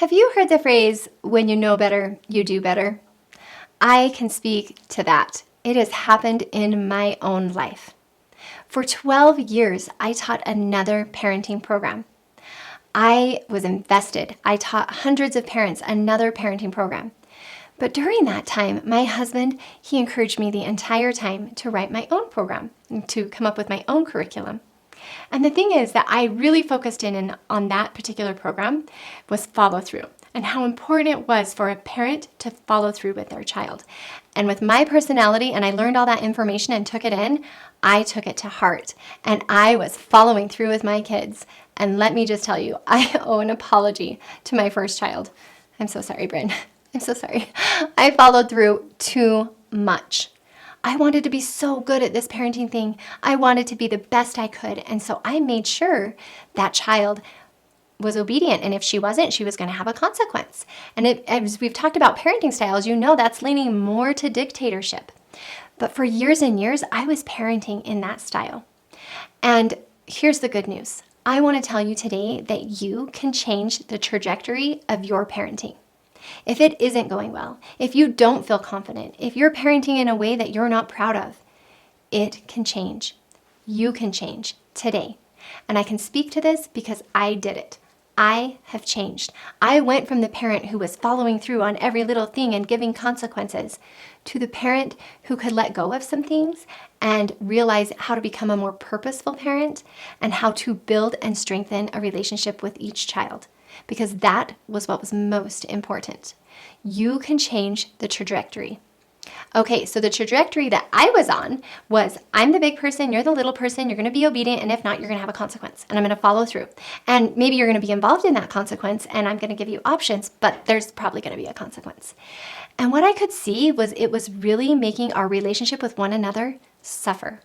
Have you heard the phrase, when you know better, you do better? I can speak to that. It has happened in my own life. For 12 years, I taught another parenting program. I was invested. I taught hundreds of parents another parenting program. But during that time, my husband, he encouraged me the entire time to write my own program, to come up with my own curriculum. And the thing is that I really focused in on that particular program was follow through and how important it was for a parent to follow through with their child. And with my personality, and I learned all that information and took it in, I took it to heart and I was following through with my kids. And let me just tell you, I owe an apology to my first child. I'm so sorry, Bryn. I'm so sorry. I followed through too much. I wanted to be so good at this parenting thing. I wanted to be the best I could. And so I made sure that child was obedient. And if she wasn't, she was going to have a consequence. And as we've talked about parenting styles, you know that's leaning more to dictatorship. But for years and years, I was parenting in that style. And here's the good news. I want to tell you today that you can change the trajectory of your parenting. If it isn't going well, if you don't feel confident, if you're parenting in a way that you're not proud of, it can change. You can change today. And I can speak to this because I did it. I have changed. I went from the parent who was following through on every little thing and giving consequences to the parent who could let go of some things and realize how to become a more purposeful parent and how to build and strengthen a relationship with each child. Because that was what was most important. You can change the trajectory. Okay, so the trajectory that I was on was I'm the big person, you're the little person, you're going to be obedient, and if not, you're going to have a consequence, and I'm going to follow through. And maybe you're going to be involved in that consequence, and I'm going to give you options, but there's probably going to be a consequence. And what I could see was it was really making our relationship with one another suffer.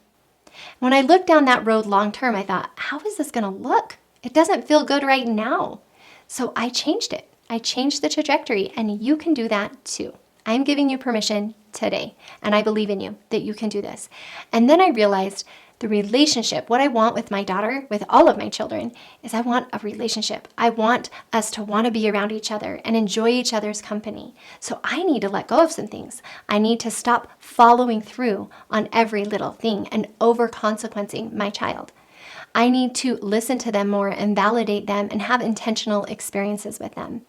When I looked down that road long term, I thought, how is this going to look? It doesn't feel good right now. So I changed it. I changed the trajectory, and you can do that too. I'm giving you permission today, and I believe in you that you can do this. And then I realized the relationship, what I want with my daughter, with all of my children, is I want a relationship. I want us to want to be around each other and enjoy each other's company. So I need to let go of some things. I need to stop following through on every little thing and over consequencing my child. I need to listen to them more and validate them and have intentional experiences with them.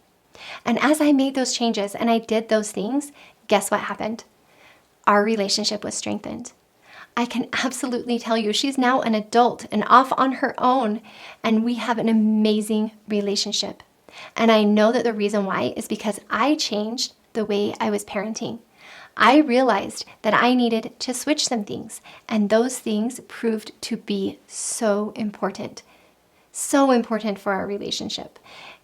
And as I made those changes and I did those things, guess what happened? Our relationship was strengthened. I can absolutely tell you she's now an adult and off on her own, and we have an amazing relationship. And I know that the reason why is because I changed the way I was parenting. I realized that I needed to switch some things, and those things proved to be so important for our relationship.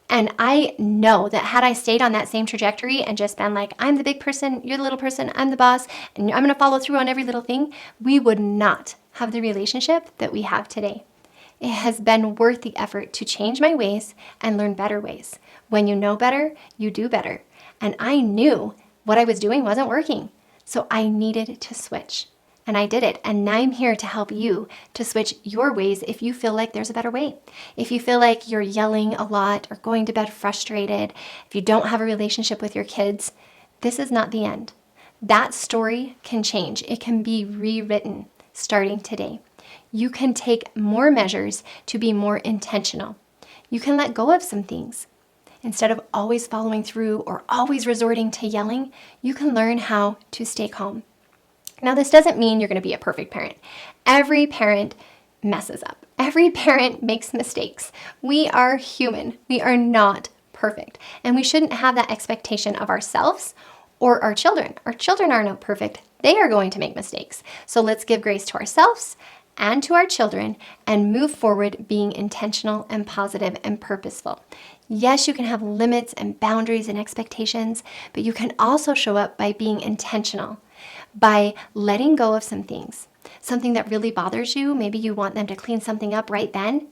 And I know that had I stayed on that same trajectory and just been like, I'm the big person, you're the little person, I'm the boss, and I'm going to follow through on every little thing, we would not have the relationship that we have today. It has been worth the effort to change my ways and learn better ways. When you know better, you do better. And I knew what I was doing wasn't working. So I needed to switch. And I did it. And now I'm here to help you to switch your ways if you feel like there's a better way. If you feel like you're yelling a lot or going to bed frustrated, if you don't have a relationship with your kids, this is not the end. That story can change. It can be rewritten starting today. You can take more measures to be more intentional. You can let go of some things. Instead of always following through or always resorting to yelling, you can learn how to stay calm. Now, this doesn't mean you're going to be a perfect parent. Every parent messes up. Every parent makes mistakes. We are human. We are not perfect. And we shouldn't have that expectation of ourselves or our children. Our children are not perfect. They are going to make mistakes. So let's give grace to ourselves and to our children and move forward being intentional and positive and purposeful. Yes, you can have limits and boundaries and expectations, but you can also show up by being intentional, by letting go of some things. Something that really bothers you, maybe you want them to clean something up right then.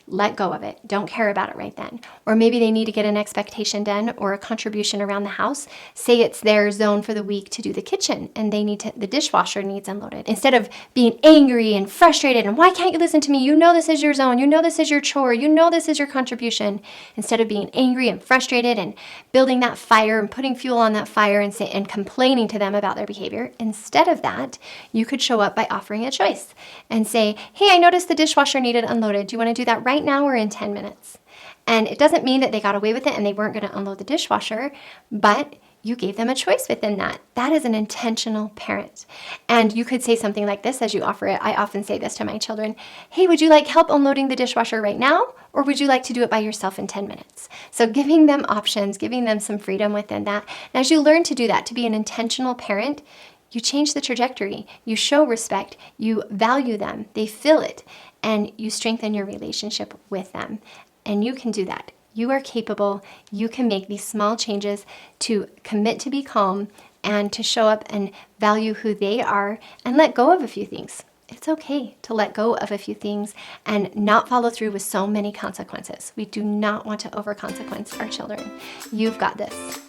let go of it. Don't care about it right then. Or maybe they need to get an expectation done or a contribution around the house. Say it's their zone for the week to do the kitchen and the dishwasher needs unloaded. Instead of being angry and frustrated and why can't you listen to me? You know this is your zone. You know this is your chore. You know this is your contribution. Instead of being angry and frustrated and building that fire and putting fuel on that fire and complaining to them about their behavior, instead of that, you could show up by offering a choice and say, hey, I noticed the dishwasher needed unloaded. Do you want to do that right now or in 10 minutes? And it doesn't mean that they got away with it and they weren't going to unload the dishwasher, but you gave them a choice within that. That is an intentional parent. And you could say something like this as you offer it. I often say this to my children. Hey, would you like help unloading the dishwasher right now? Or would you like to do it by yourself in 10 minutes? So giving them options, giving them some freedom within that. And as you learn to do that, to be an intentional parent, you change the trajectory. You show respect. You value them. They feel it. And you strengthen your relationship with them. And you can do that. You are capable. You can make these small changes to commit to be calm and to show up and value who they are and let go of a few things. It's okay to let go of a few things and not follow through with so many consequences. We do not want to over-consequence our children. You've got this.